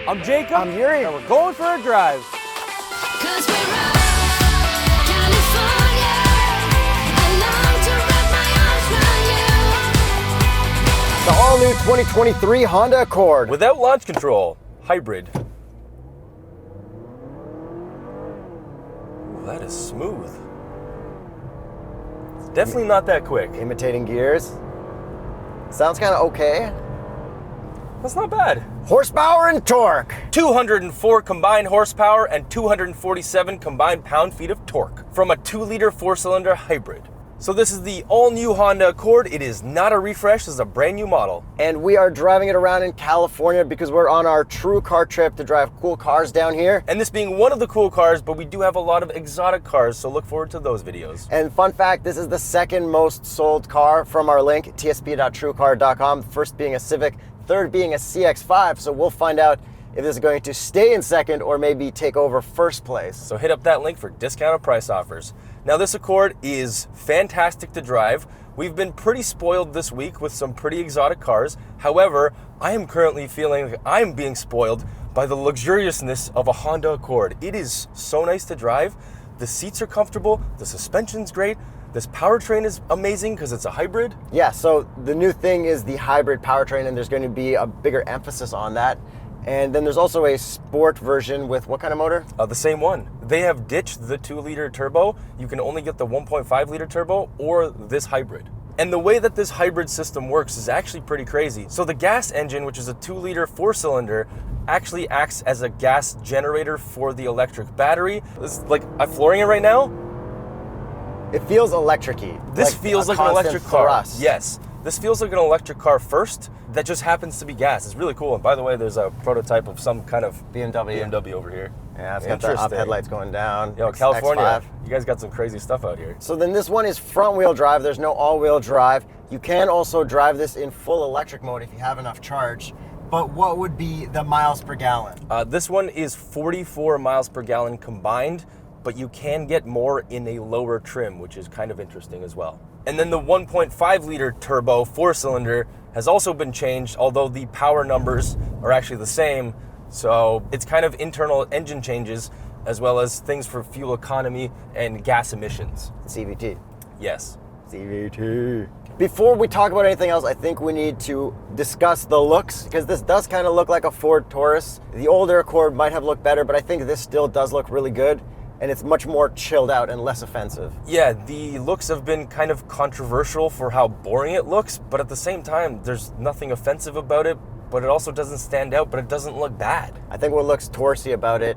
I'm Jacob. I'm Yuri. And we're going for a drive. 'Cause we're up, California. I long to wrap my arms around you. The all-new 2023 Honda Accord. Without launch control, hybrid. Ooh, that is smooth. It's definitely not that quick. Imitating gears. Sounds kind of okay. That's not bad. Horsepower and torque. 204 combined horsepower and 247 combined pound-feet of torque from a 2-liter 4-cylinder hybrid. So this is the all-new Honda Accord. It is not a refresh, this is a brand new model. And we are driving it around in California because we're on our true car trip to drive cool cars down here. And this being one of the cool cars, but we do have a lot of exotic cars, so look forward to those videos. And fun fact, this is the second most sold car from our link, tsp.truecar.com. First being a Civic, third being a CX-5. So we'll find out if this is going to stay in second or maybe take over first place. So hit up that link for discounted price offers. Now this Accord is fantastic to drive. We've been pretty spoiled this week with some pretty exotic cars. However, I am currently feeling like I'm being spoiled by the luxuriousness of a Honda Accord. It is so nice to drive. The seats are comfortable, the suspension's great. This powertrain is amazing because it's a hybrid. Yeah, so the new thing is the hybrid powertrain, and there's going to be a bigger emphasis on that. And then there's also a sport version with what kind of motor? The same one. They have ditched the 2-liter turbo. You can only get the 1.5-liter turbo or this hybrid. And the way that this hybrid system works is actually pretty crazy. So the gas engine, which is a 2-liter 4-cylinder, actually acts as a gas generator for the electric battery. This is like, I'm flooring it right now. It feels electric-y. This feels like an electric car. Thrust. Yes. This feels like an electric car first that just happens to be gas. It's really cool. And by the way, there's a prototype of some kind of BMW over here. Yeah, it's got the up headlights going down. Yo, California, X5. you guys got some crazy stuff out here. So then this one is front-wheel drive. There's no all-wheel drive. You can also drive this in full electric mode if you have enough charge. But what would be the miles per gallon? This one is 44 miles per gallon combined, but you can get more in a lower trim, which is kind of interesting as well. And then the 1.5-liter turbo 4-cylinder has also been changed, although the power numbers are actually the same. So it's kind of internal engine changes as well as things for fuel economy and gas emissions. CVT. Yes. CVT. Before we talk about anything else, I think we need to discuss the looks, because this does kind of look like a Ford Taurus. The older Accord might have looked better, but I think this still does look really good. And it's much more chilled out and less offensive. Yeah, the looks have been kind of controversial for how boring it looks, but at the same time, there's nothing offensive about it, but it also doesn't stand out, but it doesn't look bad. I think what looks Taurus-y about it,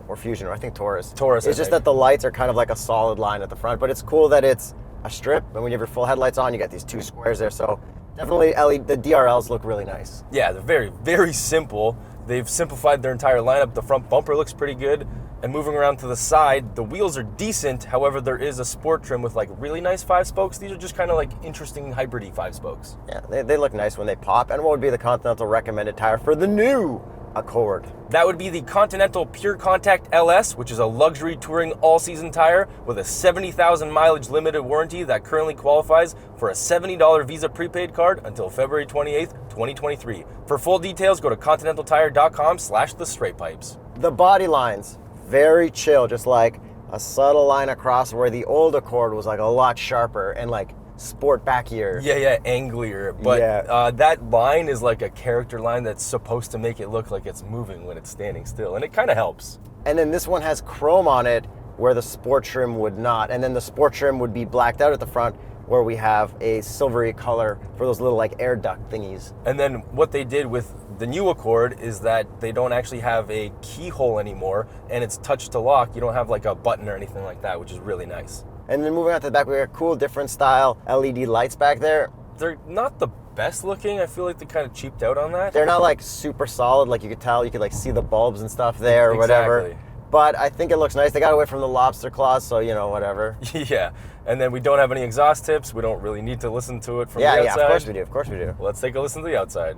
or Fusion, or I think Taurus. Taurus, it's just that the lights are kind of like a solid line at the front, but it's cool that it's a strip, and when you have your full headlights on, you got these two squares there, so definitely the DRLs look really nice. Yeah, they're very, very simple. They've simplified their entire lineup. The front bumper looks pretty good. And moving around to the side, the wheels are decent. However, there is a sport trim with like really nice 5-spokes. These are just kind of like interesting hybrid-y 5-spokes. Yeah, they look nice when they pop. And what would be the Continental recommended tire for the new Accord? That would be the Continental Pure Contact LS, which is a luxury touring all-season tire with a 70,000 mileage limited warranty that currently qualifies for a $70 Visa prepaid card until February 28th, 2023. For full details, go to continentaltire.com/TheStraightPipes. The body lines, very chill, just like a subtle line across, where the old Accord was like a lot sharper and like sport backier. Yeah, anglier. But yeah. That line is like a character line that's supposed to make it look like it's moving when it's standing still. And it kind of helps. And then this one has chrome on it where the sport trim would not. And then the sport trim would be blacked out at the front, where we have a silvery color for those little like air duct thingies. And then what they did with the new Accord is that they don't actually have a keyhole anymore, and it's touch to lock. You don't have like a button or anything like that, which is really nice. And then moving on to the back, we got cool different style LED lights back there. They're not the best looking. I feel like they kind of cheaped out on that. They're not like super solid, like you could tell, you could like see the bulbs and stuff there or whatever. But I think it looks nice. They got away from the lobster claws, so you know, whatever. Yeah, and then we don't have any exhaust tips. We don't really need to listen to it from the outside. Yeah, of course we do. Let's take a listen to the outside.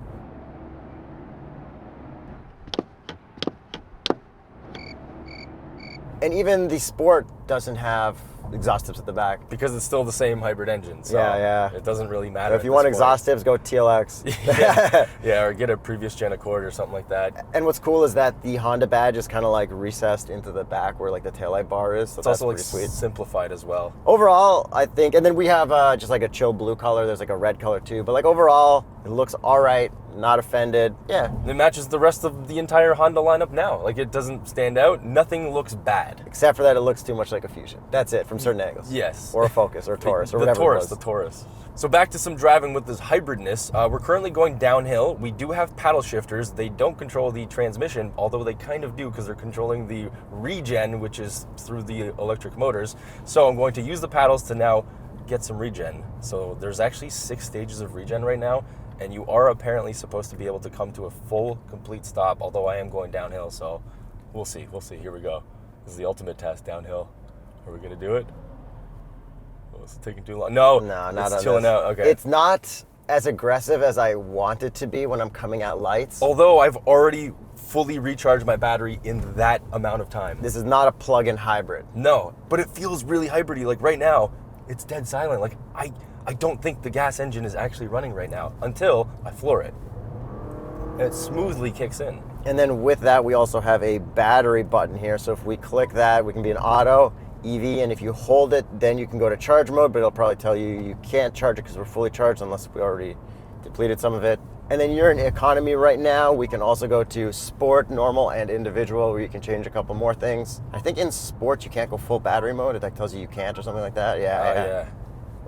And even the sport doesn't have exhaust tips at the back. Because it's still the same hybrid engine. So Yeah. it doesn't really matter. If you want exhaust tips, go TLX. Yeah, or get a previous gen Accord or something like that. And what's cool is that the Honda badge is kind of like recessed into the back where like the taillight bar is. So It's that's also like pretty sweet. simplified as well. Overall, I think, and then we have just like a chill blue color. There's like a red color too. But like overall, it looks all right. Not offended. Yeah. It matches the rest of the entire Honda lineup now. Like, it doesn't stand out. Nothing looks bad. Except for that it looks too much like a Fusion. That's it, from certain angles. Yes. Or a Focus, or a Taurus, or the whatever Taurus, it was. the Taurus. So back to some driving with this hybridness. We're currently going downhill. We do have paddle shifters. They don't control the transmission, although they kind of do because they're controlling the regen, which is through the electric motors. So I'm going to use the paddles to now get some regen. So there's actually 6 stages of regen right now, and you are apparently supposed to be able to come to a full, complete stop, although I am going downhill, so we'll see. Here we go. This is the ultimate test downhill. Are we going to do it? Oh, it's taking too long. No, No, not it's on chilling this. out. Okay. It's not as aggressive as I want it to be when I'm coming at lights. Although I've already fully recharged my battery in that amount of time. This is not a plug-in hybrid. No, but it feels really hybridy. Like right now, it's dead silent. Like I don't think the gas engine is actually running right now until I floor it. And it smoothly kicks in. And then with that, we also have a battery button here. So if we click that, we can be an auto, EV, and if you hold it, then you can go to charge mode, but it'll probably tell you you can't charge it because we're fully charged unless we already depleted some of it. And then you're in economy right now. We can also go to sport, normal, and individual, where you can change a couple more things. I think in sports, you can't go full battery mode. It like tells you can't or something like that. Yeah.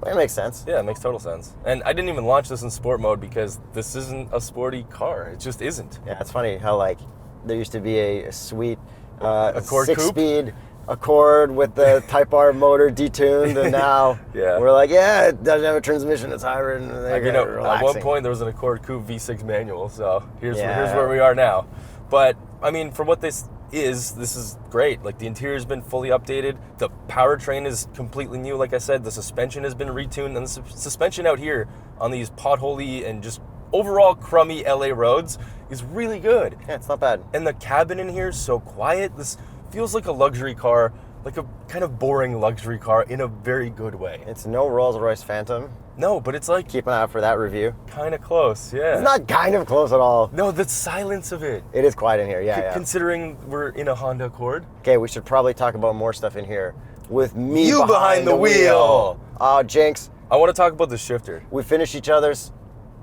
Well, it makes sense. Yeah, it makes total sense. And I didn't even launch this in sport mode because this isn't a sporty car. It just isn't. Yeah, it's funny how like there used to be a sweet Accord coupe? 6-speed Accord with the Type R motor detuned, and now Yeah. we're like, yeah, it doesn't have a transmission, it's hybrid, and they're You know, relaxing. at one point there was an Accord Coupe V6 manual, so here's Yeah. where we are now. But I mean, for what this is great. Like, the interior's been fully updated. The powertrain is completely new. Like I said, the suspension has been retuned, and the suspension out here on these potholey and just overall crummy LA roads is really good. Yeah, it's not bad. And the cabin in here is so quiet. This feels like a luxury car, like a kind of boring luxury car in a very good way. It's no Rolls-Royce Phantom. No, but it's like Keep an eye out for that review. kind of close, yeah. It's not kind of close at all. No, the silence of it. It is quiet in here, yeah. Considering we're in a Honda Accord. Okay, we should probably talk about more stuff in here with me You behind the wheel. Oh, Jinx, I want to talk about the shifter. we finished each other's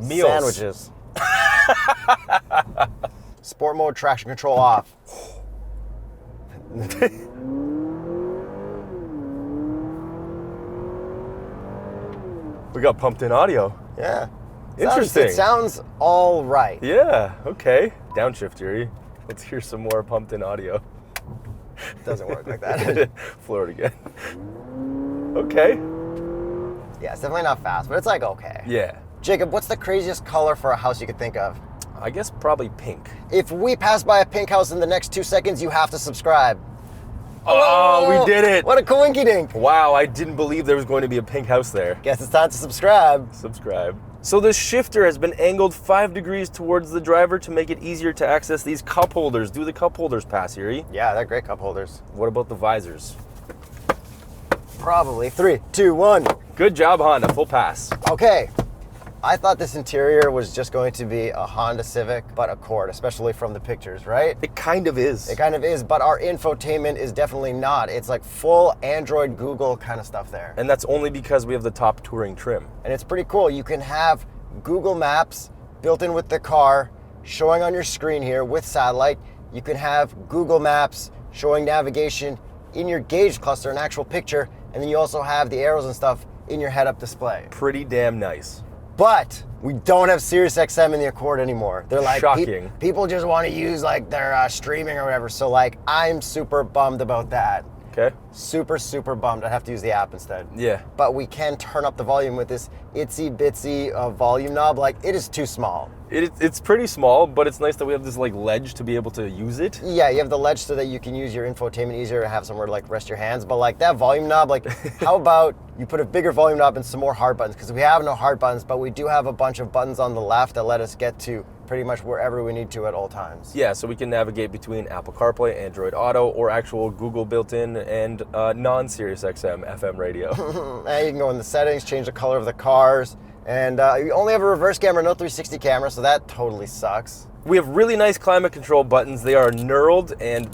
Meals. sandwiches. Sport mode, traction control off. We got pumped in audio. Yeah. Interesting. It sounds all right. Yeah, okay. Downshift, Yuri. Let's hear some more pumped in audio. Doesn't work like that. Floor it again. Okay. Yeah, it's definitely not fast, but it's like okay. Yeah. Jacob, what's the craziest color for a house you could think of? I guess probably pink. If we pass by a pink house in the next 2 seconds, you have to subscribe. Oh, we did it. What a coinky dink. Wow, I didn't believe there was going to be a pink house there. Guess it's time to subscribe. Subscribe. So this shifter has been angled 5 degrees towards the driver to make it easier to access these cup holders. Do the cup holders pass, Yuri? Yeah, they're great cup holders. What about the visors? Probably. 3, 2, 1. Good job, Honda. Full pass. Okay. I thought this interior was just going to be a Honda Civic, but Accord, especially from the pictures, right? It kind of is. It kind of is, but our infotainment is definitely not. It's like full Android, Google kind of stuff there. And that's only because we have the top touring trim. And it's pretty cool. You can have Google Maps built in with the car, showing on your screen here with satellite. You can have Google Maps showing navigation in your gauge cluster, an actual picture, and then you also have the arrows and stuff in your head-up display. Pretty damn nice. But we don't have Sirius XM in the Accord anymore. They're like, Shocking. people just want to use like their streaming or whatever. So like, I'm super bummed about that. Okay. Super, super bummed. I'd have to use the app instead. Yeah. But we can turn up the volume with this itsy bitsy volume knob. Like, it is too small. It's pretty small, but it's nice that we have this like ledge to be able to use it. Yeah, you have the ledge so that you can use your infotainment easier to have somewhere to like rest your hands. But like that volume knob, like how about you put a bigger volume knob and some more hard buttons? Because we have no hard buttons, but we do have a bunch of buttons on the left that let us get to pretty much wherever we need to at all times. Yeah, so we can navigate between Apple CarPlay, Android Auto, or actual Google built-in and non-Sirius XM FM radio. And you can go in the settings, change the color of the cars, and you only have a reverse camera, no 360 camera, so that totally sucks. We have really nice climate control buttons. They are knurled and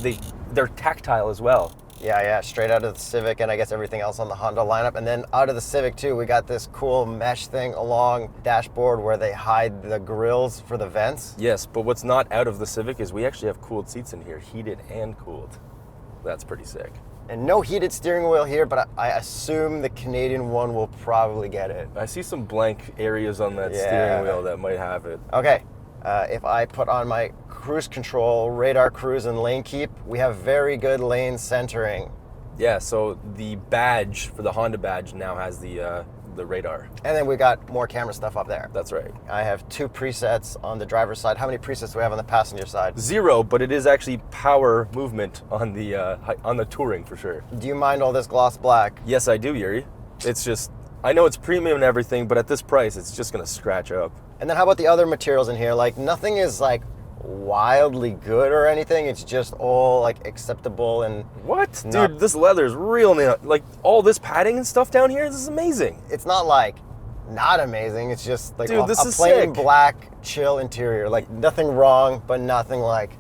they're tactile as well. Yeah, straight out of the Civic and I guess everything else on the Honda lineup. And then out of the Civic too, we got this cool mesh thing along dashboard where they hide the grills for the vents. Yes, but what's not out of the Civic is we actually have cooled seats in here, heated and cooled. That's pretty sick. And no heated steering wheel here, but I assume the Canadian one will probably get it. I see some blank areas on that Yeah. steering wheel that might have it. Okay, if I put on my cruise control, radar cruise and lane keep, we have very good lane centering. Yeah, so the badge for the Honda badge now has the radar. And then we got more camera stuff up there. That's right. I have 2 presets on the driver's side. How many presets do we have on the passenger side? 0, but it is actually power movement on the Touring for sure. Do you mind all this gloss black? Yes, I do, Yuri. It's just, I know it's premium and everything, but at this price, it's just gonna scratch up. And then how about the other materials in here? Like nothing is like wildly good or anything. It's just all like acceptable and What? Not- Dude, this leather is real now. Like all this padding and stuff down here, this is amazing. it's not like not amazing. It's just like Dude, a this is plain sick. black chill interior. Like nothing wrong, but nothing like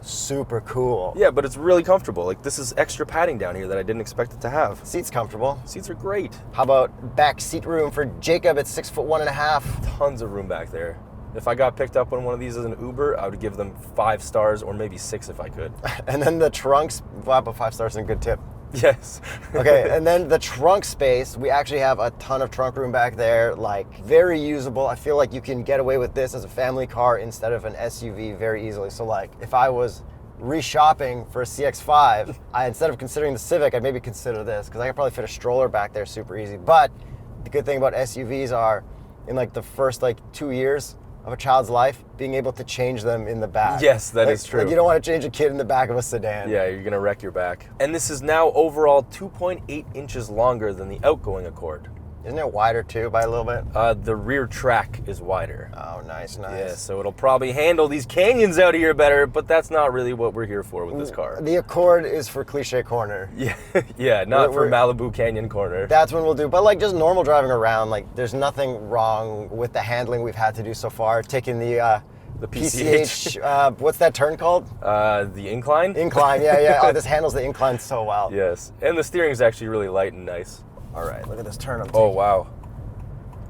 super cool. Yeah, but it's really comfortable. Like this is extra padding down here that I didn't expect it to have. Seats comfortable. Seats are great. How about back seat room for Jacob at 6'1.5"? Tons of room back there. If I got picked up on one of these as an Uber, I would give them 5 stars or maybe 6 if I could. And then the trunks, wow, but 5 stars and a good tip. Yes. Okay, and then the trunk space, we actually have a ton of trunk room back there, like very usable. I feel like you can get away with this as a family car instead of an SUV very easily. So like if I was re-shopping for a CX-5, instead of considering the Civic, I'd maybe consider this because I could probably fit a stroller back there super easy. But the good thing about SUVs are in like the first like 2 years of a child's life, being able to change them in the back. Yes, that That is is true. Like you don't want to change a kid in the back of a sedan. Yeah, you're gonna wreck your back. And this is now overall 2.8 inches longer than the outgoing Accord. Isn't it wider too by a little bit? The rear track is wider. Oh, nice. Yeah, so it'll probably handle these canyons out here better, but that's not really what we're here for with this car. The Accord is for cliche corner. Yeah, yeah, not for We're- Malibu Canyon Corner. That's when we'll do. But like just normal driving around, like there's nothing wrong with the handling we've had to do so far. Taking the PCH, what's that turn called? The incline? Incline, yeah. Oh, this handles the incline so well. Yes, and the steering is actually really light and nice. All right, look at this turn I'm Oh, taking. wow.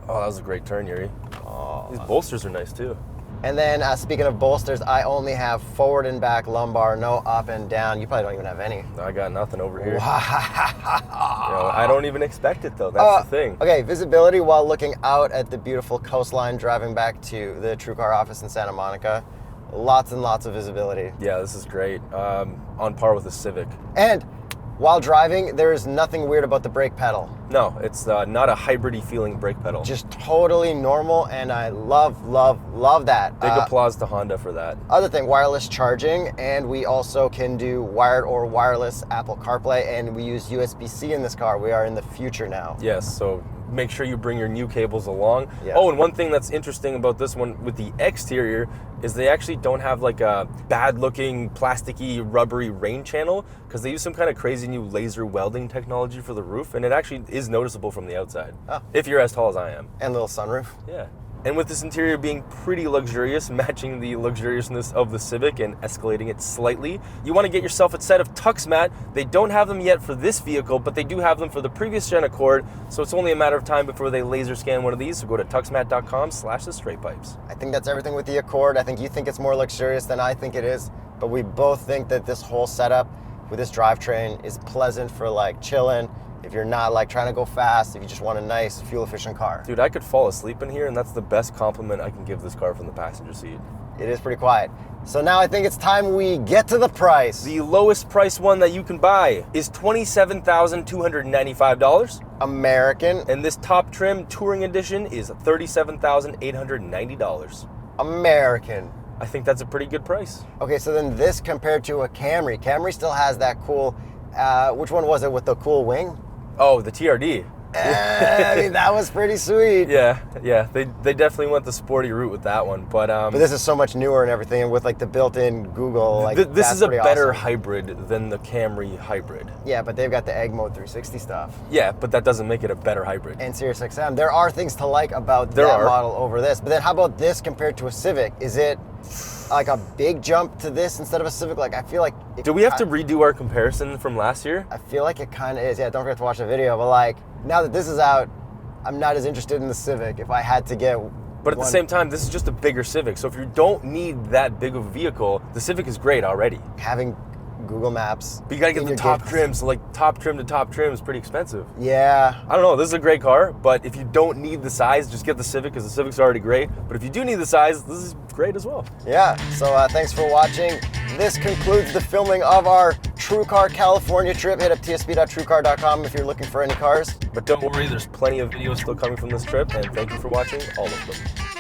Oh, that was a great turn, Yuri. Oh. These bolsters are nice, too. And then speaking of bolsters, I only have forward and back lumbar, no up and down. You probably don't even have any. I got nothing over here. Wow. You know, I don't even expect it, though. That's the thing. Okay, visibility while looking out at the beautiful coastline driving back to the TrueCar office in Santa Monica. Lots and lots of visibility. Yeah, this is great. On par with the Civic. And while driving, there is nothing weird about the brake pedal. No, it's not a hybrid-y feeling brake pedal. Just totally normal, and I love that. Big applause to Honda for that. Other thing, wireless charging, and we also can do wired or wireless Apple CarPlay, and we use USB-C in this car. We are in the future now. Yes, so make sure you bring your new cables along. Yeah. Oh, and one thing that's interesting about this one with the exterior is they actually don't have like a bad-looking, plasticky, rubbery rain channel because they use some kind of crazy new laser welding technology for the roof, and it actually is noticeable from the outside. Oh. If you're as tall as I am. And little sunroof. Yeah. And with this interior being pretty luxurious, matching the luxuriousness of the Civic and escalating it slightly, you want to get yourself a set of TuxMat. They don't have them yet for this vehicle, but they do have them for the previous gen Accord, so it's only a matter of time before they laser scan one of these, so go to tuxmat.com/TheStraightPipes. I think that's everything with the Accord. I think you think it's more luxurious than I think it is, but we both think that this whole setup with this drivetrain is pleasant for like chilling. If you're not like trying to go fast, if you just want a nice fuel efficient car. Dude, I could fall asleep in here, and that's the best compliment I can give this car from the passenger seat. It is pretty quiet. So now I think it's time we get to the price. The lowest price one that you can buy is $27,295. American. And this top trim Touring Edition is $37,890. American. I think that's a pretty good price. Okay, so then this compared to a Camry. Camry still has that cool, which one was it with the cool wing? Oh, the TRD. I mean, that was pretty sweet. Yeah, they definitely went the sporty route with that one, but But this is so much newer and everything, and with like the built-in Google, like this that's is a pretty better awesome. hybrid than the Camry hybrid. Yeah, but they've got the Egg Mode 360 stuff. Yeah, but that doesn't make it a better hybrid. And Sirius XM, there are things to like about There that are. model over this. But then how about this compared to a Civic? Is it like a big jump to this instead of a Civic? Like I feel like Do we have to redo our comparison from last year? I feel like it kind of is. Yeah, don't forget to watch the video. But like now that this is out, I'm not as interested in the Civic. If I had to get, But at the one- same time, this is just a bigger Civic. So if you don't need that big of a vehicle, the Civic is great already. having Google Maps, But you gotta get in the your top gate- trim. So like top trim to top trim is pretty expensive. Yeah, I don't know. This is a great car, but if you don't need the size, just get the Civic because the Civic's already great. But if you do need the size, this is great as well. yeah. So thanks for watching. This concludes the filming of our TrueCar California trip. Hit up tsp.truecar.com if you're looking for any cars. But don't worry, there's plenty of videos still coming from this trip, and thank you for watching all of them.